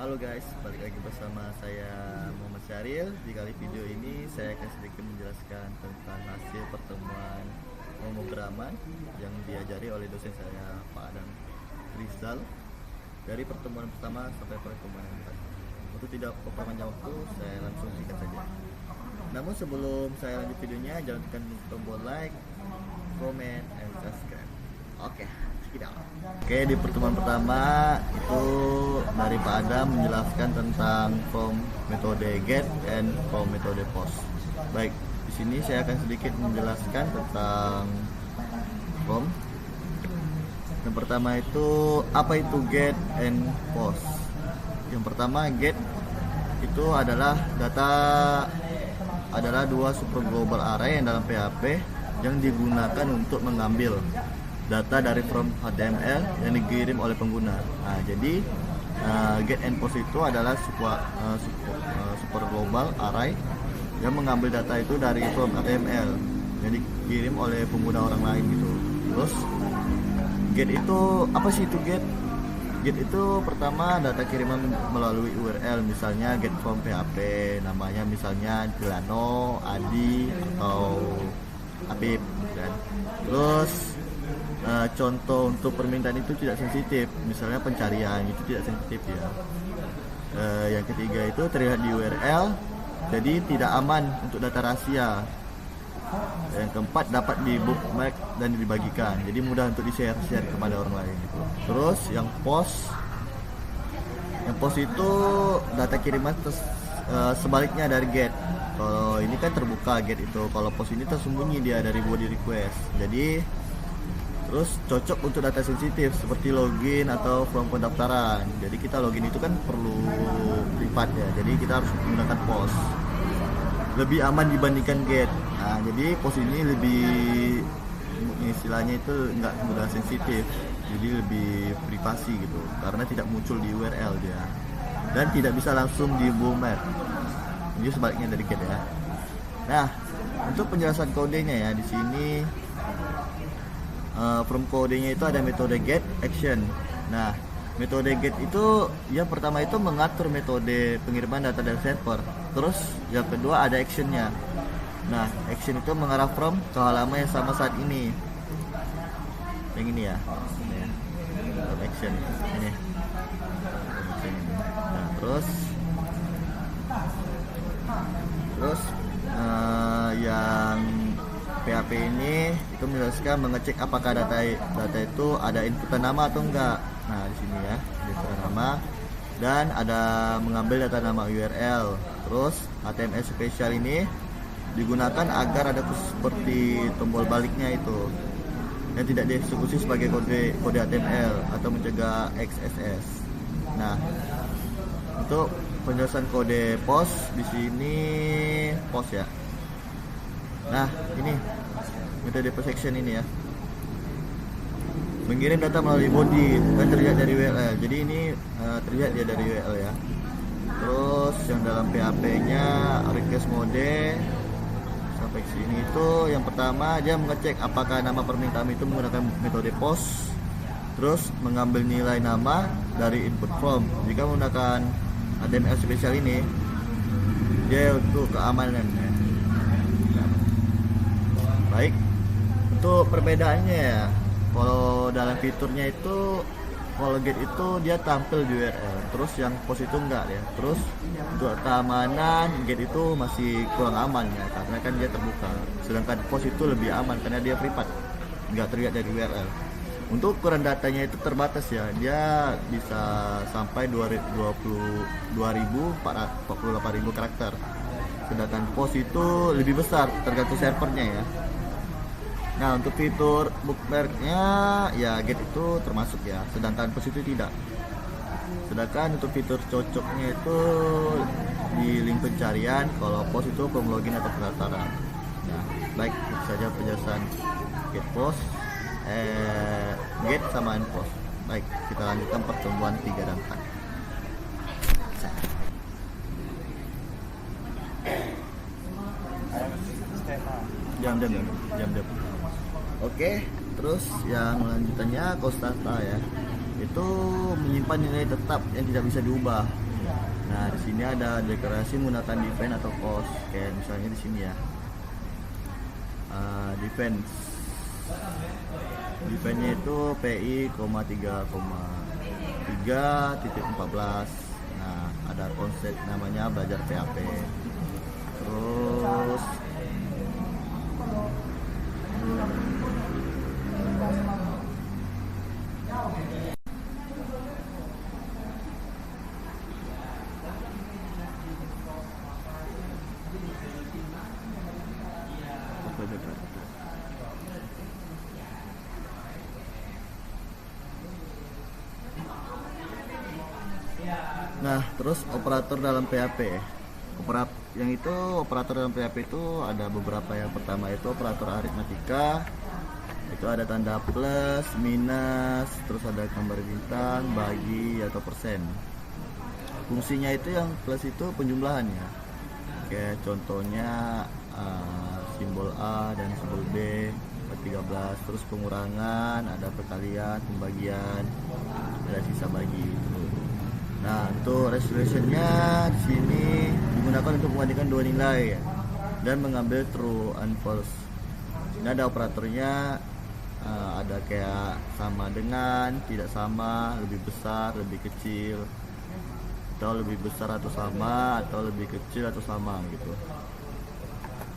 Halo guys, balik lagi bersama saya Muhammad Syaril. Di kali video ini saya akan sedikit menjelaskan tentang hasil pertemuan pemrograman yang diajari oleh dosen saya, Pak Adam Rizal, dari pertemuan pertama sampai pertemuan yang terakhir. Untuk tidak memperpanjang waktu, saya langsung sikat saja. Namun sebelum saya lanjut videonya, jangan tekan tombol like, comment, and subscribe. Oke. Oke, di pertemuan pertama itu dari Pak Adam menjelaskan tentang from metode get and from metode post. Baik, di sini saya akan sedikit menjelaskan tentang from. Yang pertama itu apa itu get and post. Yang pertama, get itu adalah dua super global array yang dalam PHP yang digunakan untuk mengambil data dari from HTML yang dikirim oleh pengguna. Nah, jadi get and post itu adalah super global array yang mengambil data itu dari from HTML yang dikirim oleh pengguna orang lain gitu. Terus get itu apa sih itu get? Get itu pertama data kiriman melalui URL, misalnya get from PHP, namanya misalnya Delano, Adi atau Apip kan. Terus contoh untuk permintaan itu tidak sensitif, misalnya pencarian itu tidak sensitif ya. Yang ketiga itu terlihat di URL, jadi tidak aman untuk data rahasia. Yang keempat dapat di bookmark dan dibagikan, jadi mudah untuk di-share kepada orang lain gitu. Terus yang post itu data kiriman sebaliknya dari get. Kalau ini kan terbuka get itu, kalau post ini tersembunyi dia dari body request. Jadi terus cocok untuk data sensitif seperti login atau form pendaftaran. Jadi kita login itu kan perlu privat ya, jadi kita harus menggunakan post. Lebih aman dibandingkan get. Nah, jadi post ini lebih istilahnya itu nggak mudah sensitif, jadi lebih privasi gitu, karena tidak muncul di URL dia dan tidak bisa langsung di bookmark. Ini sebaliknya dari get ya. Nah, untuk penjelasan kodenya ya di sini. From kodenya itu ada metode get action. Nah, metode get itu yang pertama itu mengatur metode pengiriman data dari server. Terus yang kedua ada actionnya. Nah, action itu mengarah from ke halaman yang sama saat ini. Yang ini ya. Ini ya. Action ini. Nah, terus yang PHP ini itu menjelaskan mengecek apakah data itu ada inputan nama atau enggak. Nah, di sini ya, inputan nama, dan ada mengambil data nama URL. Terus HTML spesial ini digunakan agar ada seperti tombol baliknya itu yang tidak dieksekusi sebagai kode HTML atau mencegah XSS. Nah, untuk penjelasan kode post di sini post ya. Nah, ini metode post action ini ya, mengirim data melalui body kan terlihat dari URL. Jadi ini terlihat dia dari URL ya. Terus yang dalam PHP nya request mode sampai sini itu yang pertama dia mengecek apakah nama permintaan itu menggunakan metode post. Terus mengambil nilai nama dari input form. Jika menggunakan HTML spesial ini dia untuk keamanan ya. Baik, untuk perbedaannya ya, kalau dalam fiturnya itu kalau get itu dia tampil di URL, terus yang post itu enggak ya. Terus untuk keamanan get itu masih kurang aman ya, karena kan dia terbuka. Sedangkan post itu lebih aman karena dia privat, enggak terlihat dari URL. Untuk ukuran datanya itu terbatas ya, dia bisa sampai 22.448.000 karakter. Sedangkan post itu lebih besar tergantung servernya ya. Nah, untuk fitur bookmarknya ya get itu termasuk ya, sedangkan post itu tidak. Sedangkan untuk fitur cocoknya itu di link pencarian, kalau post itu from login atau pendaftaran. Nah, baik, itu saja penjelasan get post, get sama post. Baik, kita lanjutkan pertemuan 3 dan 4. Jam. Oke, terus yang lanjutannya Constanta ya, itu menyimpan nilai tetap yang tidak bisa diubah. Nah, di sini ada deklarasi menggunakan defense atau cost, kayak misalnya di sini ya. Defense. Defense-nya itu PI, 3,3,14. Nah, ada konsep namanya belajar PHP. Terus nah, terus operator dalam PHP. Operator dalam PHP itu ada beberapa. Yang pertama itu operator aritmatika. Itu ada tanda plus, minus, terus ada gambar bintang, bagi atau persen. Fungsinya itu yang plus itu penjumlahannya. Kayak contohnya simbol A dan simbol B 13, terus pengurangan, ada perkalian, pembagian, ada sisa bagi. Nah, untuk resolutionnya di sini digunakan untuk membandingkan dua nilai dan mengambil true and false. Ini ada operatornya, ada kayak sama dengan, tidak sama, lebih besar, lebih kecil, atau lebih besar atau sama, atau lebih kecil atau sama gitu.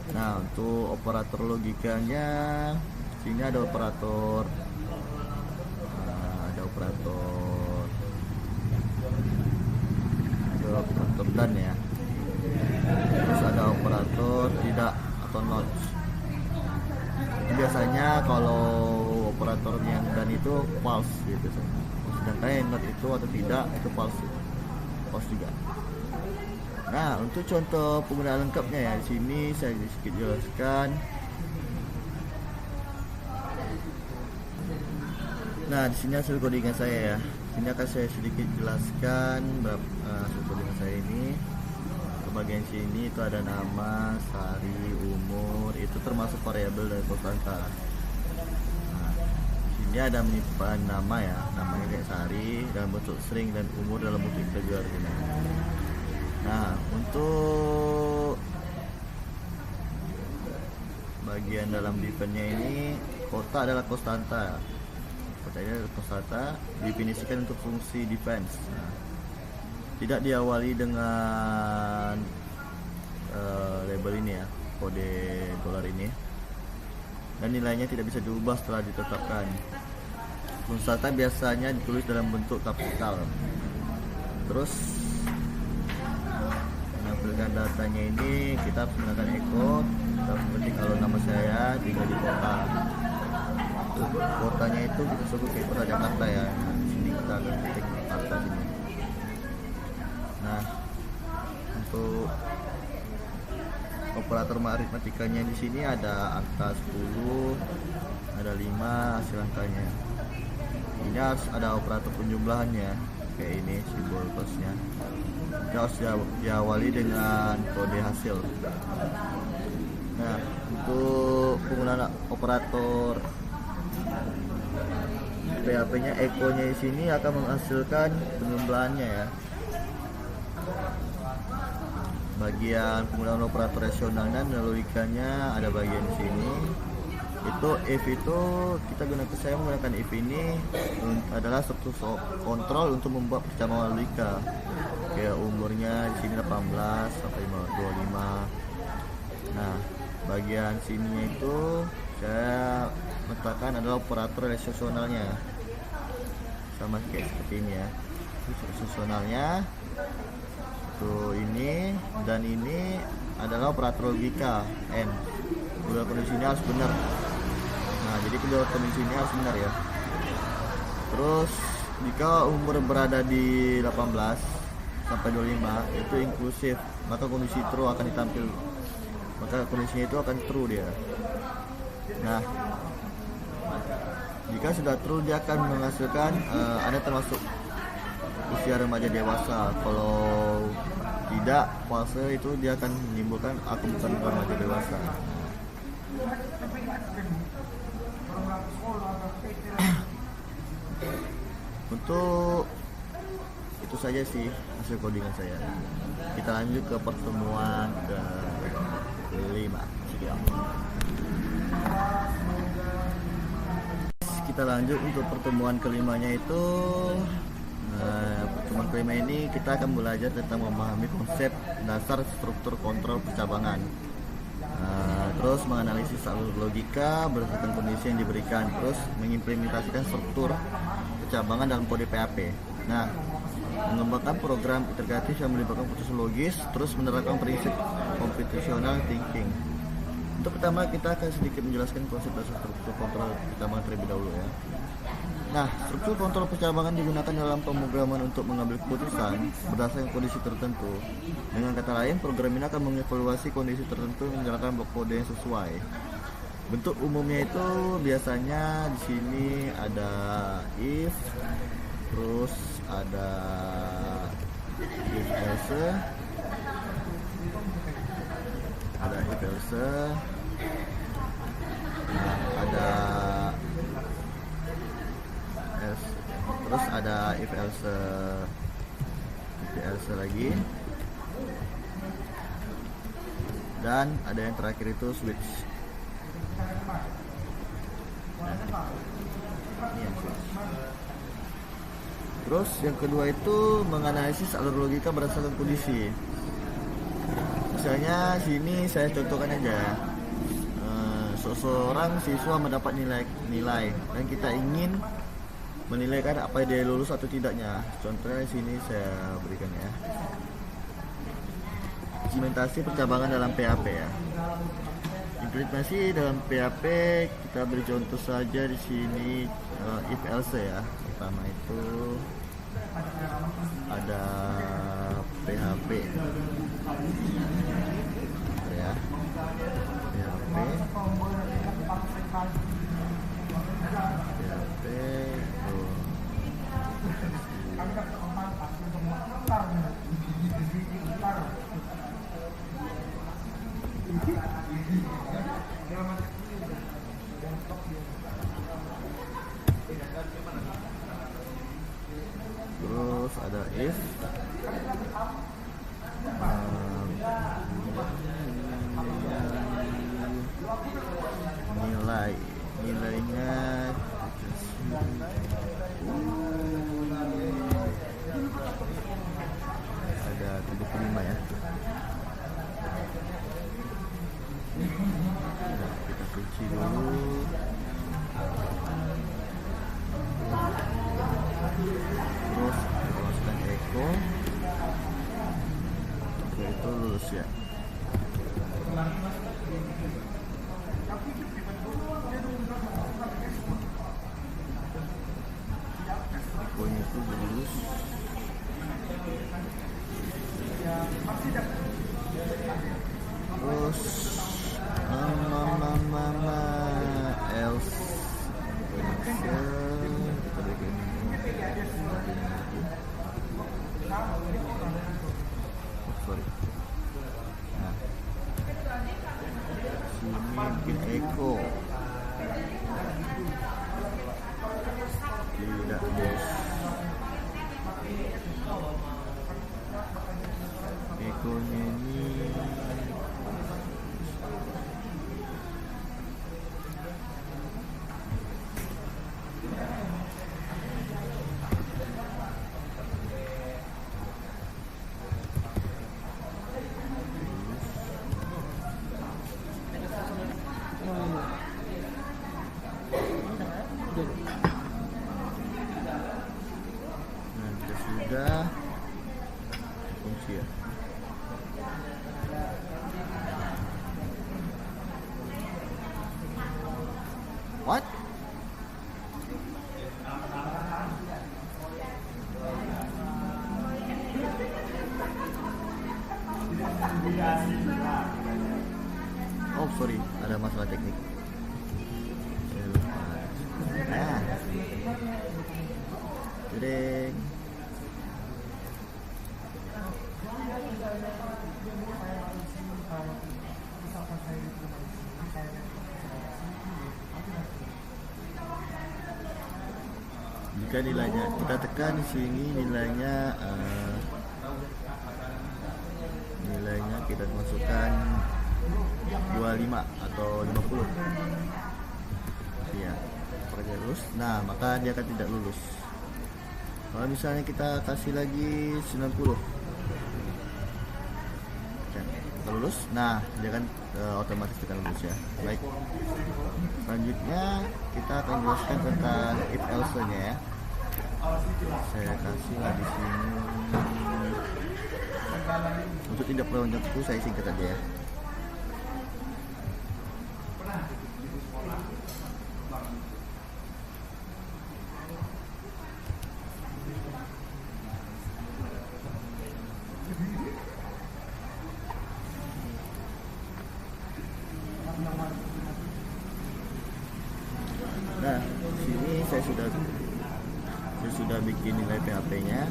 Nah, untuk operator logikanya sini ada operator dan ya. Terus ada operator tidak atau not. Biasanya kalau operator yang dan itu false gitu. Sedangkan yang not itu atau tidak itu false juga. Nah, untuk contoh penggunaan lengkapnya ya, di sini saya sedikit jelaskan. Nah, di sini hasil codingan saya ya. Sini akan saya sedikit jelaskan hasil codingan saya ini. Ke bagian sini itu ada nama, Sari, umur, itu termasuk variabel dari konstanta. Nah, sini ada menyimpan nama ya, namanya kayak Sari dalam bentuk string dan umur dalam bentuk integer. Nah, untuk bagian dalam defense-nya ini, kota adalah konstanta. Kota ini adalah konstanta, definisikan untuk fungsi defense. Nah, tidak diawali dengan label ini ya, kode dolar ini, dan nilainya tidak bisa diubah setelah ditetapkan. Konstanta biasanya ditulis dalam bentuk kapital. Terus menampilkan datanya ini, kita harus menggunakan echo. Kita seperti kalau nama saya tinggal di kota, kotanya itu kita sebut kayak kota Jakarta ya. Di sini kita akan ketik Jakarta sini. Nah, untuk operator aritmatikanya di sini ada angka 10, ada 5 hasil angkanya. Ini harus ada operator penjumlahannya kayak ini simbol plusnya. Kita harus diawali dengan kode hasil. Nah, untuk penggunaan operator PHP-nya, echo-nya di sini akan menghasilkan penjumlahannya ya. Bagian penggunaan operator rasional dan logikanya ada bagian di sini. Itu if itu saya menggunakan if ini adalah satu kontrol untuk membuat percabangan logika. Kayak umurnya di sini 18 sampai 25. Nah, bagian sininya itu saya letakkan adalah operator relasionalnya, sama kayak seperti ini ya. Relasionalnya tuh ini dan ini adalah operator logika n. Kedua kondisinya harus benar. Nah, jadi kedua kondisinya harus benar ya. Terus jika umur berada di 18 sampai 25 itu inklusif, maka kondisi true akan ditampil. Maka kondisinya itu akan true dia. Nah, jika sudah true dia akan menghasilkan Anda termasuk usia remaja dewasa. Kalau tidak false itu dia akan menimbulkan aku bukan remaja dewasa. Untuk itu saja sih hasil codingan saya. Kita lanjut ke pertemuan kelima. Kita lanjut untuk pertemuan kelimanya itu. Pertemuan kelima ini kita akan belajar tentang memahami konsep dasar struktur kontrol percabangan, terus menganalisis alur logika berdasarkan kondisi yang diberikan, terus mengimplementasikan struktur percabangan dalam kode PHP. Nah, mengembangkan program integratif yang melibatkan proses logis, terus menerapkan prinsip computational thinking. Untuk pertama kita akan sedikit menjelaskan konsep dasar struktur kontrol percabangan terlebih dahulu ya. Nah, struktur kontrol percabangan digunakan dalam pemrograman untuk mengambil keputusan berdasarkan kondisi tertentu. Dengan kata lain, program ini akan mengevaluasi kondisi tertentu menjalankan blok kode yang sesuai. Bentuk umumnya itu biasanya di sini ada if, terus ada if else, ada if else, ada terus ada if else lagi, dan ada yang terakhir itu switch. Terus yang kedua itu menganalisis alur logika berdasarkan kondisi. Misalnya sini saya contohkan aja, seseorang siswa mendapat nilai dan kita ingin menilai kan apa dia lulus atau tidaknya. Contohnya di sini saya berikan ya. Implementasi percabangan dalam PHP ya. Implementasi dalam PHP kita beri contoh saja di sini if else ya. Pertama itu ada PHP ya. Terus ada if nilainya ada 75 ya. Kita kunci dulu. Terus masukkan echo. Itu lulus ya. Echo-nya itu lulus. Terus else sini bikin echo tidak lulus. Echo-nya ini sudah kunci ya. What? Oh sorry, ada masalah teknik. Nah, jadi jika nilainya kita tekan di sini nilainya masukkan 25 atau 50. Iya, apakah dia lulus? Nah, maka dia akan tidak lulus. Kalau misalnya kita kasih lagi 90, kita lulus. Nah, dia kan otomatis akan lulus ya. Baik. Selanjutnya kita akan jelaskan tentang if else nya ya. Saya kasih lah di sini. Untuk tidak perlu itu saya singkat aja ya. Nah, di sini saya sudah bikin nilai PHP-nya.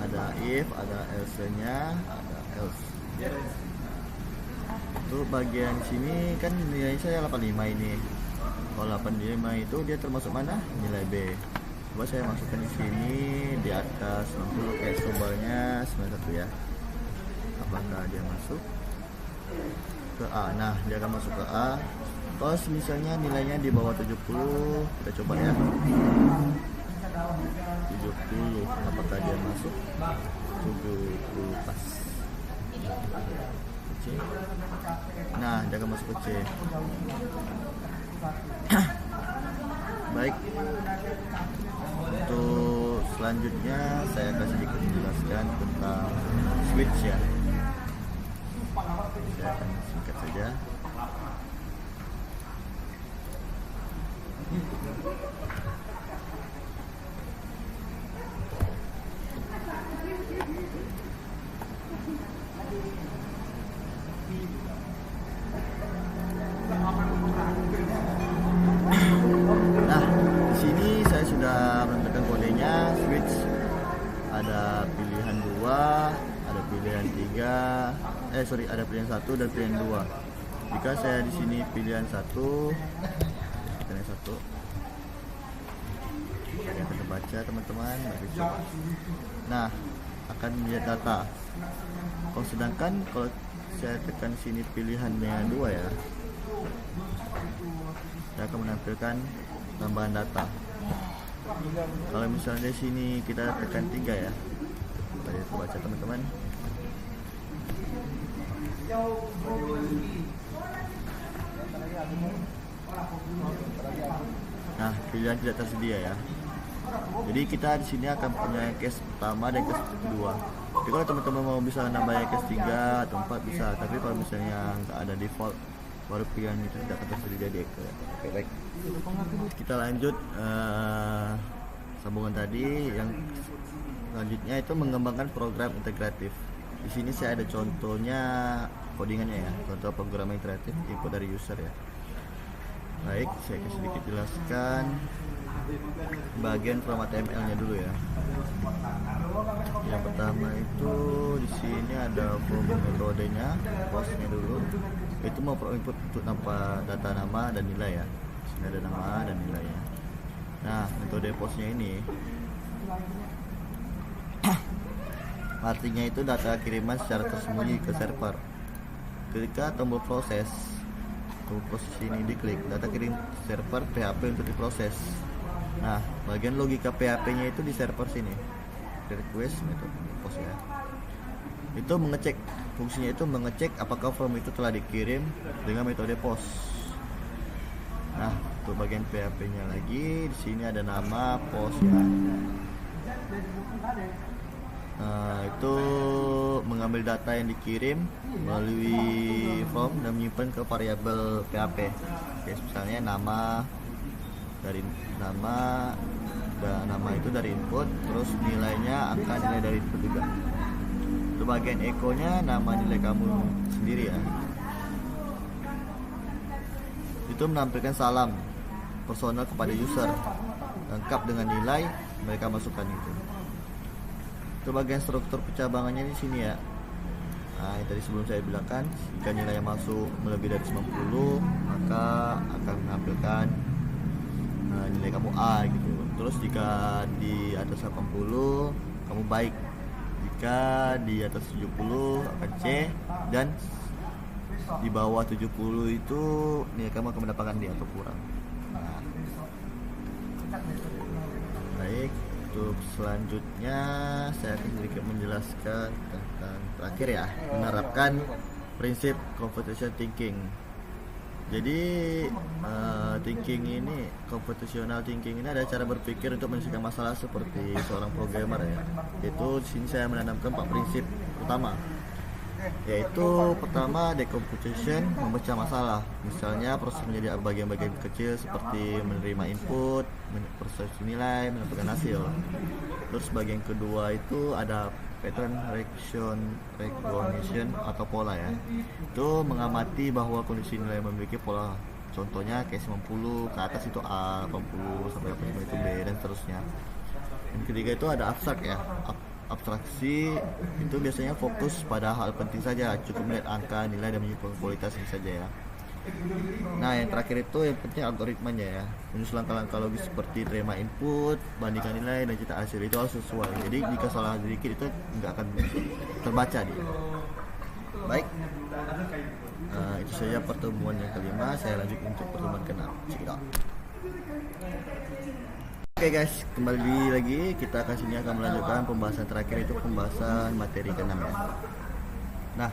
Ada if, ada else-nya, ada else. Untuk bagian sini kan nilai saya 85 ini. Kalau 85 itu dia termasuk mana? Nilai B. Coba saya masukkan di sini di atas 60 kayak sumbernya 91 ya. Apakah dia masuk ke A? Nah, dia akan masuk ke A. Kalau misalnya nilainya di bawah 70, kita coba ya. 70, apakah dia masuk? 70 pas. C. Nah, dia akan masuk ke C. Baik. Untuk selanjutnya saya akan sedikit menjelaskan tentang switch ya. Saya akan singkat saja. Nah, di sini saya sudah menentukan kodenya switch. Ada pilihan 2, ada pilihan 3, ada pilihan 1 dan pilihan 2. Jika saya di sini pilihan 1, pilihan 1 yang kita baca teman-teman. Nah, akan melihat data. Kalau sedangkan kalau saya tekan sini pilihannya 2 ya, saya akan menampilkan tambahan data. Kalau misalnya di sini kita tekan 3 ya, mari kita baca teman-teman. Nah, pilihan tidak tersedia ya. Jadi kita di sini akan punya case pertama dan case kedua. Jadi kalau teman-teman mau bisa nambahnya case 3 atau 4 bisa, tapi kalau misalnya nggak ada default baru pilihan itu tidak akan tersedia di Excel. Oke, baik. Kita lanjut sambungan tadi. Yang selanjutnya itu mengembangkan program integratif. Di sini saya ada contohnya codingannya ya, contoh program integratif input dari user ya. Baik, saya akan sedikit jelaskan bagian from HTML-nya dulu ya. Yang pertama itu di sini ada from metodenya, postnya dulu. Itu mau input untuk data nama dan nilai ya. Sini ada nama dan nilainya. Nah, metode postnya ini artinya itu data kiriman secara tersembunyi ke server. Ketika tombol proses ini diklik, data kirim server PHP untuk diproses. Nah, bagian logika PHP-nya itu di server sini. Request metode post ya. Itu mengecek, fungsinya itu mengecek apakah form itu telah dikirim dengan metode post. Nah, untuk bagian PHP-nya lagi di sini ada nama post ya. Itu mengambil data yang dikirim melalui form dan menyimpan ke variabel PHP. Oke, misalnya nama dari nama dan nama itu dari input, terus nilainya akan nilai dari input juga. Untuk bagian echo-nya nama nilai kamu sendiri ya. Itu menampilkan salam personal kepada user lengkap dengan nilai mereka masukkan itu. Itu bagian struktur pencabangannya di sini ya. Nah, yang tadi sebelum saya bilangkan, jika nilai yang masuk melebihi dari 90, maka akan menampilkan nilai kamu A gitu. Terus jika di atas 80, kamu baik. Jika di atas 70 akan C, dan di bawah 70 itu nih kamu akan mendapatkan D atau kurang. Nah, baik, untuk selanjutnya saya akan sedikit menjelaskan tentang terakhir ya, menerapkan prinsip computational thinking. Jadi computational thinking ini ada cara berpikir untuk menyelesaikan masalah seperti seorang programmer ya. Yaitu di sini saya menanamkan 4 prinsip utama. Yaitu pertama, decomposition, memecah masalah. Misalnya proses menjadi bagian-bagian kecil seperti menerima input, proses nilai, mendapatkan hasil. Terus bagian kedua itu ada pattern recognition atau pola ya. Itu mengamati bahwa kondisi nilai memiliki pola. Contohnya kayak 90 ke atas itu A, 80 sampai 85 itu B, dan seterusnya. Yang ketiga itu ada abstrak ya. Abstraksi itu biasanya fokus pada hal penting saja, cukup melihat angka, nilai, dan menyebut kualitas ini saja ya. Nah, yang terakhir itu yang penting algoritmanya ya, menyusun langkah-langkah logis seperti terima input, bandingkan nilai, dan cetak hasil. Itu harus sesuai. Jadi jika salah sedikit itu nggak akan terbaca dia. Baik, itu saja pertemuan yang kelima. Saya lanjut untuk pertemuan ke-6. Oke guys, kembali lagi kita akan melanjutkan pembahasan terakhir, itu pembahasan materi ke-6 ya. Nah,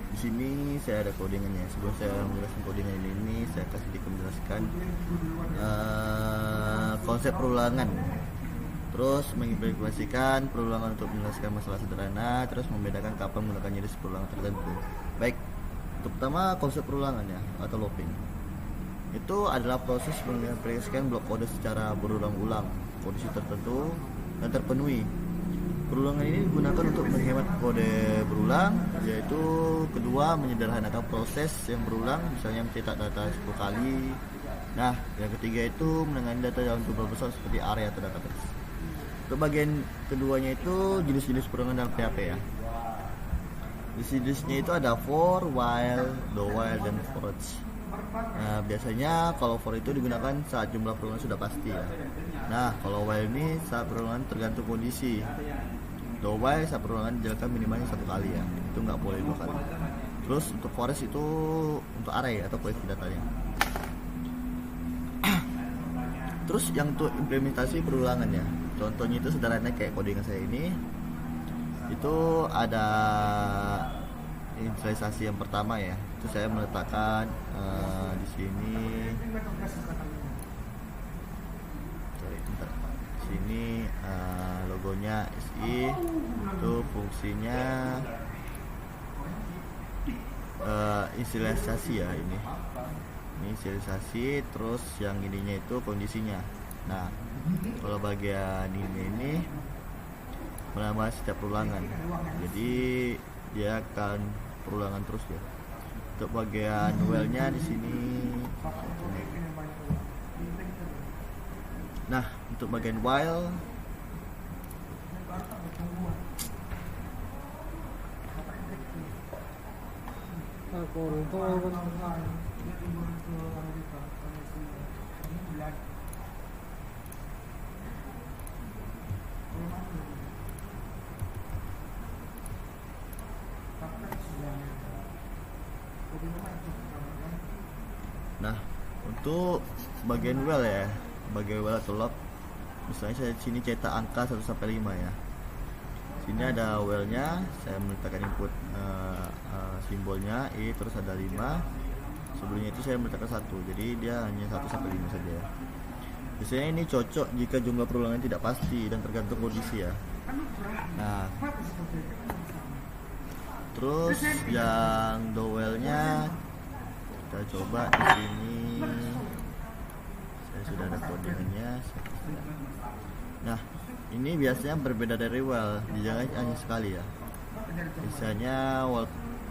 di sini saya ada codingannya. Sebelum saya menjelaskan codingan ini, saya akan sedikit menjelaskan konsep perulangan. Terus mengimplementasikan perulangan untuk menyelesaikan masalah sederhana, terus membedakan kapan menggunakan jenis perulangan tertentu. Baik, untuk pertama konsep perulangan ya, atau looping. Itu adalah proses mengimplementasikan blok kode secara berulang-ulang, kondisi tertentu dan terpenuhi. Perulangan ini digunakan untuk menghemat kode berulang, yaitu kedua menyederhanakan proses yang berulang, misalnya mencetak data 10 kali. Nah, yang ketiga itu menangani data dalam jumlah besar seperti array atau database. Untuk bagian keduanya itu jenis-jenis perulangan dalam PHP ya. Jenis-jenisnya itu ada for, while, do while, dan for each. Nah, biasanya kalau for itu digunakan saat jumlah perulangan sudah pasti ya. Nah, kalau while ini saat perulangan tergantung kondisi. Do while saat perulangan dijalankan minimalnya 1 kali ya, itu nggak boleh 2 kali. Terus untuk for each itu untuk array atau query datanya. Terus yang untuk implementasi perulangan ya, contohnya itu sederhana kayak codingan saya ini. Itu ada inisialisasi yang pertama ya, itu saya meletakkan di sini. Sini logonya SI, itu fungsinya inisialisasi ya ini inisialisasi. Terus yang ininya itu kondisinya. Nah, kalau bagian ini menambah setiap perulangan, jadi dia akan perulangan terus ya. Untuk bagian while-nya di sini. Nah, untuk bagian while Nah, untuk bagian while ya, bagian while atau loop, misalnya saya sini cetak angka 1 sampai 5 ya. Sini ada while-nya, saya meletakkan input simbolnya I, terus ada 5. Sebelumnya itu saya meletakkan 1, jadi dia hanya 1 sampai 5 saja ya. Biasanya ini cocok jika jumlah perulangan tidak pasti dan tergantung kondisi ya. Nah, terus yang do while-nya kita coba di sini. Saya sudah ada codingannya. Nah, ini biasanya berbeda dari while, dijaga hanya sekali ya. Biasanya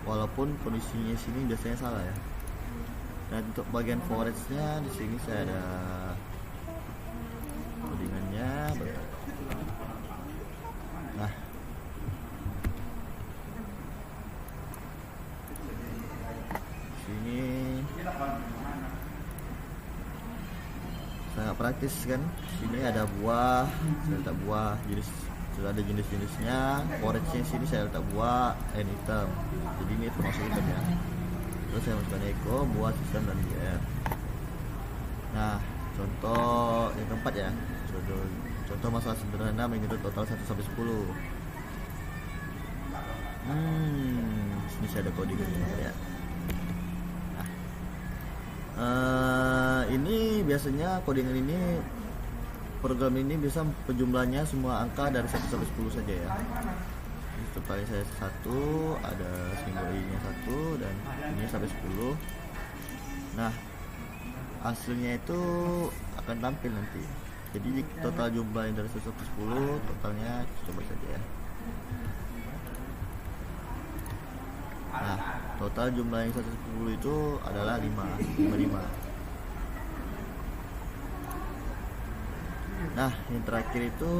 walaupun kondisinya sini biasanya salah ya. Dan untuk bagian for each-nya di sini saya ada codingannya. Nah, sini sangat praktis kan. Sini ada buah, saya letak buah, jenis sudah ada jenis-jenisnya. Forage-nya sini saya letak buah and item, jadi ini termasuk item ya. Terus saya masukkan eco, buah, sistem, dan GR. Nah, contoh yang keempat ya, contoh masalah sederhana menghitung total 1 sampai 10. Sini saya ada coding ya. Ini biasanya codingan ini, program ini bisa penjumlahnya semua angka dari 1 sampai 10 saja ya. Totalnya saya 1, ada simbol i-nya 1, dan ini sampai 10. Nah, hasilnya itu akan tampil nanti. Jadi total jumlah yang dari 1 sampai 10, totalnya coba saja ya. Nah, total jumlah yang 1 sampai 10 itu adalah 55. Nah, yang terakhir itu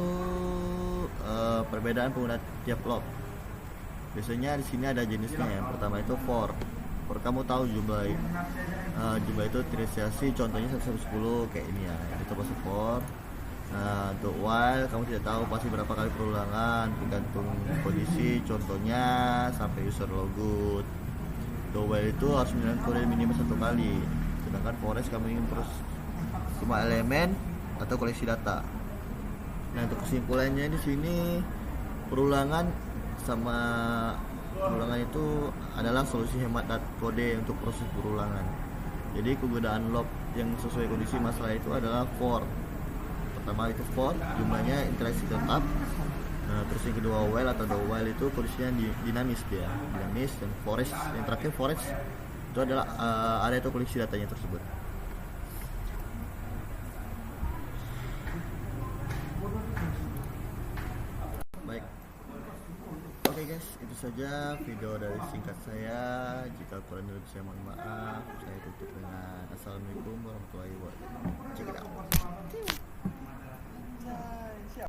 perbedaan pengguna tiap log. Biasanya di sini ada jenisnya. Yang pertama itu for. Kamu tahu jumlah itu terinisiasi, contohnya 1 sampai 10 kayak ini ya. Itu pasti for. Nah, untuk while kamu tidak tahu pasti berapa kali perulangan, tergantung kondisi, contohnya sampai user logout. Do while itu harus menilai kode minimal 1 kali. Sedangkan forest kamu ingin terus semua elemen atau koleksi data. Nah, untuk kesimpulannya di sini perulangan itu adalah solusi hemat kode untuk proses perulangan. Jadi kegunaan log yang sesuai kondisi masalah itu adalah for. Pertama itu for, jumlahnya interaksi tetap. Nah, terus yang kedua while atau do while itu kondisinya dinamis dia, dinamis. Dan forest, yang terakhir forest itu adalah area atau koleksi datanya tersebut. Baik, oke guys, itu saja video dari singkat saya. Jika kurang lebih saya mohon maaf. Saya